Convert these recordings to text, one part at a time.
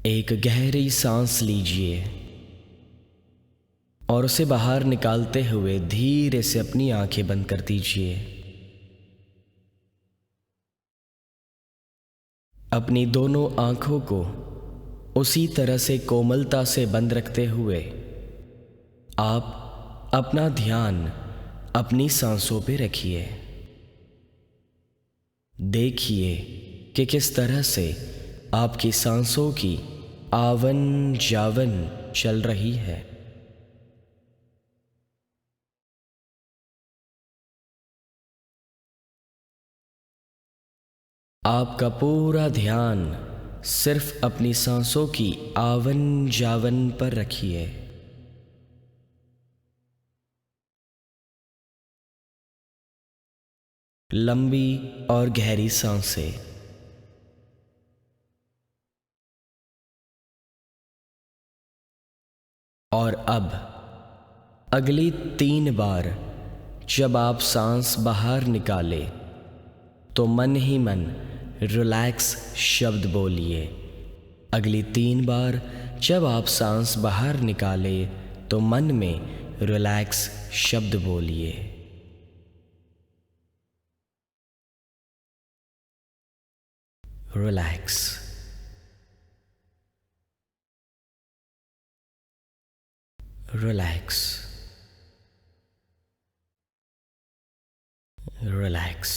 एक गहरी सांस लीजिए और उसे बाहर निकालते हुए धीरे से अपनी आंखें बंद कर दीजिए। अपनी दोनों आंखों को उसी तरह से कोमलता से बंद रखते हुए आप अपना ध्यान अपनी सांसों पे रखिए। देखिए कि किस तरह से आपकी सांसों की आवन जावन चल रही है। आपका पूरा ध्यान सिर्फ अपनी सांसों की आवन जावन पर रखिए। लंबी और गहरी सांसें। और अब अगली 3 बार जब आप सांस बाहर निकाले तो मन ही मन रिलैक्स शब्द बोलिए। अगली 3 बार जब आप सांस बाहर निकाले तो मन में रिलैक्स शब्द बोलिए। Relax, relax, relax.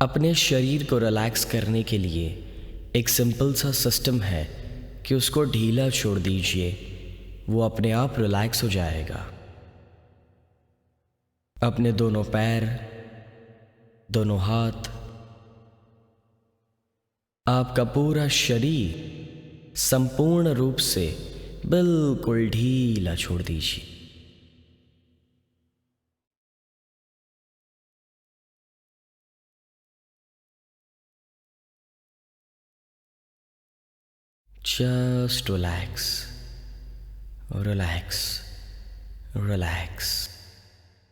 अपने शरीर को रिलैक्स करने के लिए एक सिंपल सा सिस्टम है कि उसको ढीला छोड़ दीजिए, वो अपने आप रिलैक्स हो जाएगा। अपने दोनों पैर, दोनों हाथ, आपका पूरा शरीर संपूर्ण रूप से बिल्कुल ढीला छोड़ दीजिए। Just relax, relax, relax.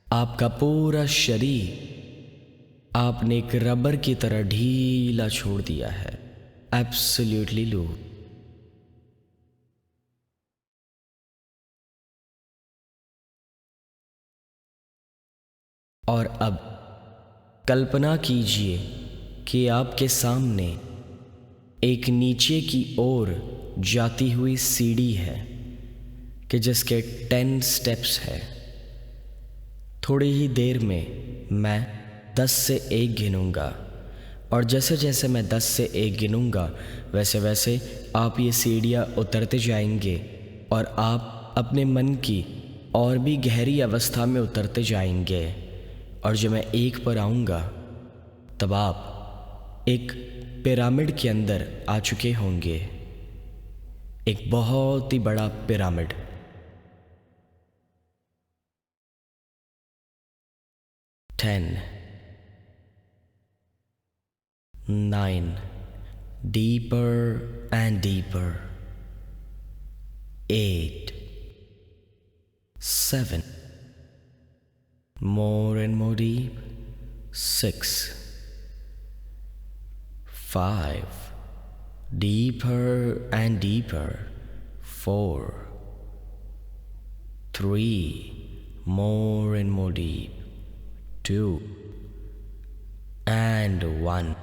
आपका पूरा शरीर आपने एक रबर की तरह ढीला छोड़ दिया है। Absolutely loose. और अब कल्पना कीजिए कि आपके सामने एक नीचे की ओर जाती हुई सीढ़ी है कि जिसके 10 स्टेप्स है। थोड़ी ही देर में मैं 10 से 1 गिनूंगा और जैसे जैसे मैं 10 से 1 गिनूंगा वैसे वैसे आप ये सीढ़ियाँ उतरते जाएंगे और आप अपने मन की और भी गहरी अवस्था में उतरते जाएंगे। और जब मैं 1 पर आऊँगा तब आप एक पिरामिड के अंदर आ चुके होंगे। एक बहुत ही बड़ा pyramid. 10, 9, deeper and deeper. 8, 7, more and more deep. 6, 5, deeper and deeper. 4, 3, more and more deep. 2 and 1।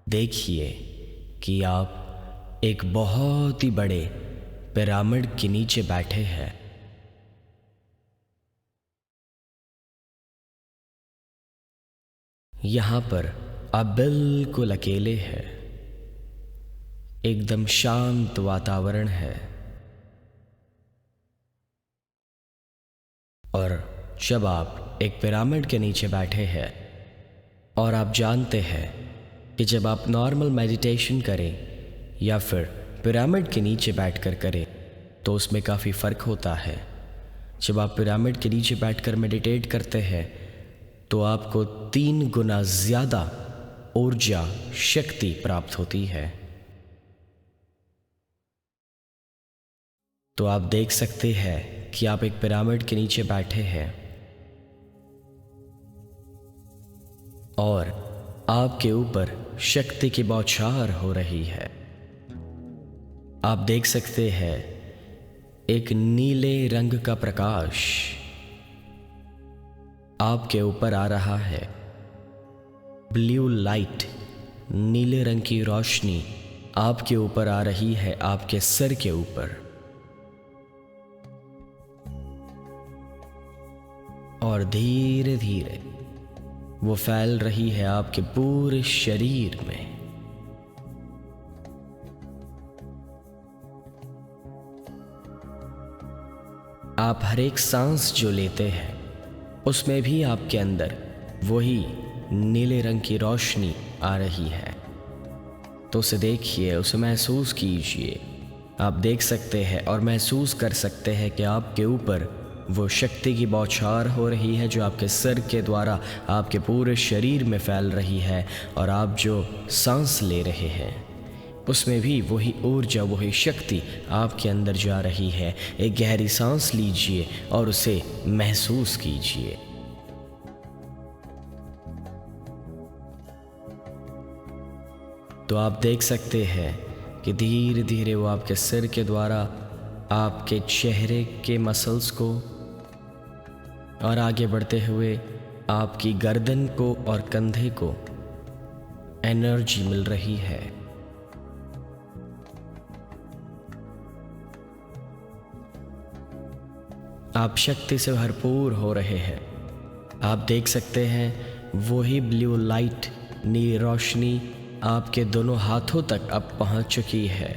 देखिए कि आप एक बहुत ही बड़े पिरामिड के नीचे बैठे हैं। यहाँ पर आप बिल्कुल अकेले हैं। एकदम शांत वातावरण है। और जब आप एक पिरामिड के नीचे बैठे हैं और आप जानते हैं कि जब आप नॉर्मल मेडिटेशन करें या फिर पिरामिड के नीचे बैठकर करें तो उसमें काफ़ी फ़र्क होता है। जब आप पिरामिड के नीचे बैठकर मेडिटेट करते हैं तो आपको 3 गुना ज़्यादा ऊर्जा शक्ति प्राप्त होती है। तो आप देख सकते हैं कि आप एक पिरामिड के नीचे बैठे हैं और आपके ऊपर शक्ति की बौछार हो रही है। आप देख सकते हैं एक नीले रंग का प्रकाश आपके ऊपर आ रहा है। ब्लू लाइट, नीले रंग की रोशनी आपके ऊपर आ रही है, आपके सिर के ऊपर। और धीरे धीरे वो फैल रही है आपके पूरे शरीर में। आप हर एक सांस जो लेते हैं उसमें भी आपके अंदर वही नीले रंग की रोशनी आ रही है। तो उसे देखिए, उसे महसूस कीजिए। आप देख सकते हैं और महसूस कर सकते हैं कि आपके ऊपर वो शक्ति की बौछार हो रही है जो आपके सिर के द्वारा आपके पूरे शरीर में फैल रही है। और आप जो सांस ले रहे हैं उसमें भी वही ऊर्जा, वही शक्ति आपके अंदर जा रही है। एक गहरी सांस लीजिए और उसे महसूस कीजिए। तो आप देख सकते हैं कि धीरे धीरे वो आपके सिर के द्वारा आपके चेहरे के मसल्स को और आगे बढ़ते हुए आपकी गर्दन को और कंधे को एनर्जी मिल रही है। आप शक्ति से भरपूर हो रहे हैं। आप देख सकते हैं वही ब्लू लाइट, नीली रोशनी आपके दोनों हाथों तक अब पहुंच चुकी है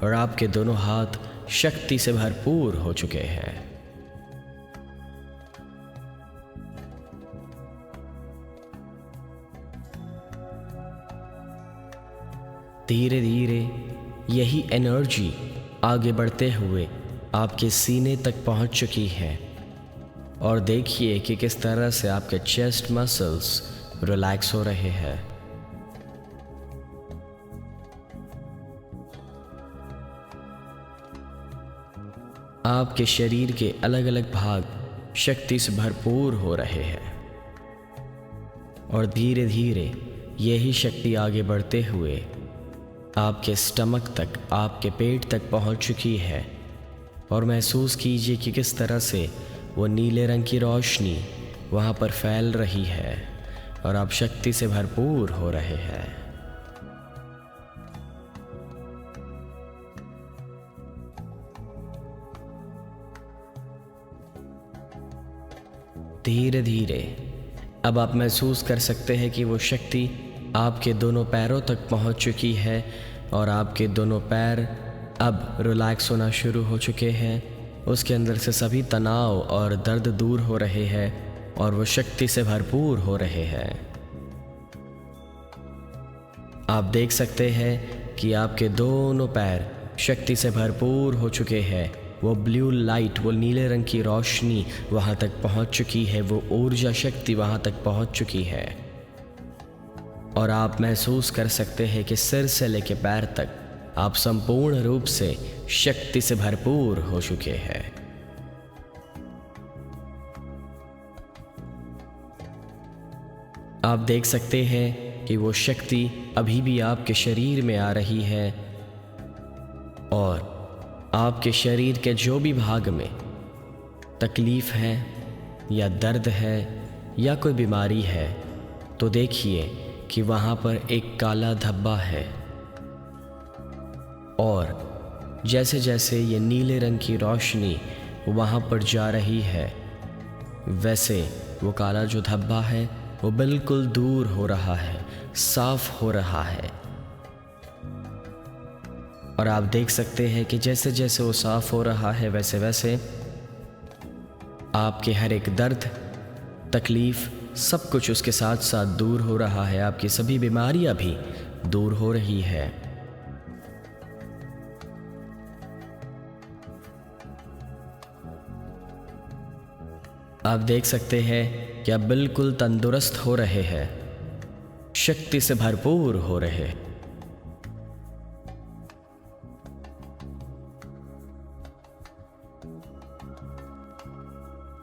और आपके दोनों हाथ शक्ति से भरपूर हो चुके हैं। धीरे धीरे यही एनर्जी आगे बढ़ते हुए आपके सीने तक पहुंच चुकी है। और देखिए कि किस तरह से आपके चेस्ट मसल्स रिलैक्स हो रहे हैं। आपके शरीर के अलग अलग भाग शक्ति से भरपूर हो रहे हैं और धीरे धीरे यही शक्ति आगे बढ़ते हुए आपके स्टमक तक, आपके पेट तक पहुंच चुकी है। और महसूस कीजिए कि किस तरह से वो नीले रंग की रोशनी वहाँ पर फैल रही है और आप शक्ति से भरपूर हो रहे हैं। धीरे धीरे अब आप महसूस कर सकते हैं कि वो शक्ति आपके दोनों पैरों तक पहुंच चुकी है और आपके दोनों पैर अब रिलैक्स होना शुरू हो चुके हैं। उसके अंदर से सभी तनाव और दर्द दूर हो रहे हैं और वो शक्ति से भरपूर हो रहे हैं। आप देख सकते हैं कि आपके दोनों पैर शक्ति से भरपूर हो चुके हैं। वो ब्लू लाइट, वो नीले रंग की रोशनी वहाँ तक पहुँच चुकी है, वो ऊर्जा शक्ति वहाँ तक पहुँच चुकी है। और आप महसूस कर सकते हैं कि सिर से लेकर पैर तक आप संपूर्ण रूप से शक्ति से भरपूर हो चुके हैं। आप देख सकते हैं कि वो शक्ति अभी भी आपके शरीर में आ रही है और आपके शरीर के जो भी भाग में तकलीफ है या दर्द है या कोई बीमारी है, तो देखिए कि वहाँ पर एक काला धब्बा है। और जैसे जैसे ये नीले रंग की रोशनी वहाँ पर जा रही है, वैसे वो काला जो धब्बा है वो बिल्कुल दूर हो रहा है, साफ हो रहा है। और आप देख सकते हैं कि जैसे जैसे वो साफ हो रहा है वैसे वैसे आपके हर एक दर्द, तकलीफ, सब कुछ उसके साथ साथ दूर हो रहा है। आपकी सभी बीमारियां भी दूर हो रही है। आप देख सकते हैं कि आप बिल्कुल तंदुरुस्त हो रहे हैं, शक्ति से भरपूर हो रहे हैं।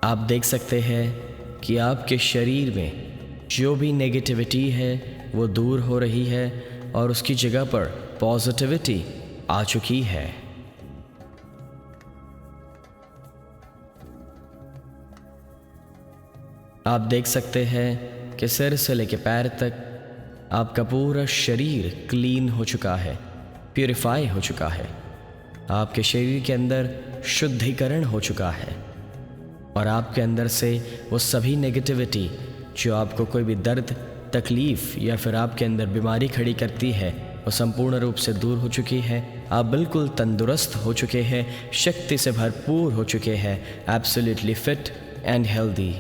आप देख सकते हैं कि आपके शरीर में जो भी नेगेटिविटी है वो दूर हो रही है और उसकी जगह पर पॉजिटिविटी आ चुकी है। आप देख सकते हैं कि सिर से लेकर पैर तक आपका पूरा शरीर क्लीन हो चुका है, प्यूरिफाई हो चुका है। आपके शरीर के अंदर शुद्धिकरण हो चुका है और आपके अंदर से वो सभी नेगेटिविटी जो आपको कोई भी दर्द, तकलीफ़ या फिर आपके अंदर बीमारी खड़ी करती है, वो संपूर्ण रूप से दूर हो चुकी है। आप बिल्कुल तंदुरुस्त हो चुके हैं, शक्ति से भरपूर हो चुके हैं, एब्सोल्युटली फिट एंड हेल्दी।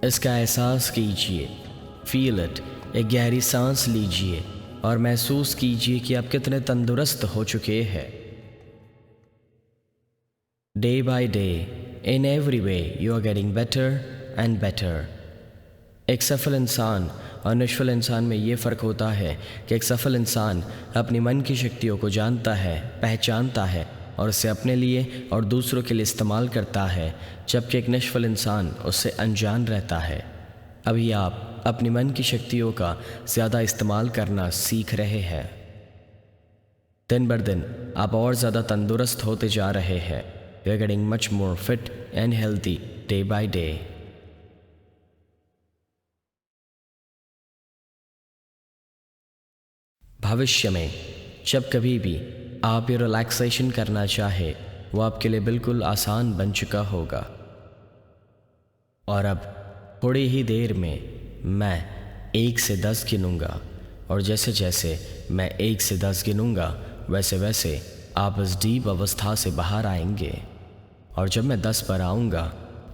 इसका एहसास कीजिए, फील इट। एक गहरी सांस लीजिए और महसूस कीजिए कि आप कितने तंदुरुस्त हो चुके हैं। Day by day, in every way, you are getting better and better. एक सफल इंसान और निष्फल इंसान में ये फ़र्क होता है कि एक सफल इंसान अपनी मन की शक्तियों को जानता है, पहचानता है और उसे अपने लिए और दूसरों के लिए इस्तेमाल करता है, जबकि एक निष्फल इंसान उससे अनजान रहता है। अभी आप अपनी मन की शक्तियों का ज़्यादा इस्तेमाल करना सीख रहे हैं। दिन बर दिन आप और ज़्यादा तंदुरुस्त होते जा रहे हैं। You are getting much more fit and healthy day by day. भविष्य में जब कभी भी आप ये रिलैक्सेशन करना चाहे, वो आपके लिए बिल्कुल आसान बन चुका होगा। और अब थोड़ी ही देर में मैं 1 से 10 गिनूँगा और जैसे जैसे मैं 1 से 10 गिनूँगा वैसे वैसे आप इस डीप अवस्था से बाहर आएंगे। और जब मैं 10 पर आऊँगा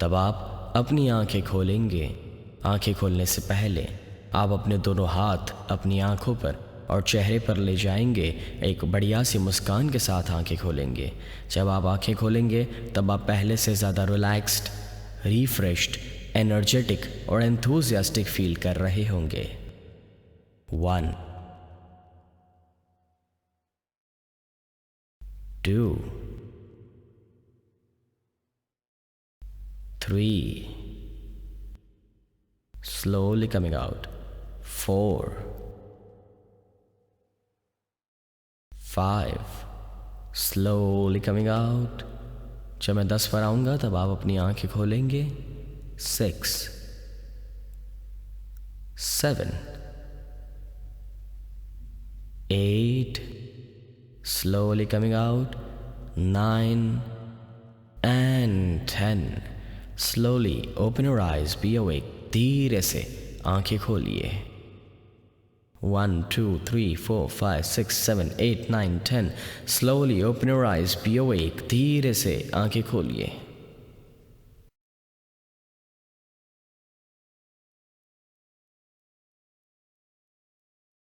तब आप अपनी आंखें खोलेंगे। आंखें खोलने से पहले आप अपने दोनों हाथ अपनी आंखों पर और चेहरे पर ले जाएंगे। एक बढ़िया सी मुस्कान के साथ आंखें खोलेंगे। जब आप आंखें खोलेंगे तब आप पहले से ज़्यादा रिलैक्स्ड, रिफ्रेश्ड, एनर्जेटिक और एंथुसियास्टिक फील कर रहे होंगे। 1 2 3 slowly coming out, 4 5 slowly coming out। जब मैं 10 पर आऊँगा तब आप अपनी आंखें खोलेंगे। 6 7 8 slowly coming out, 9 and 10। slowly open your eyes, be awake। धीरे से आंखें खोलिए। 1 2 3 4 5 6 7 8 9 10। slowly open your eyes, be awake। धीरे से आंखें खोलिए।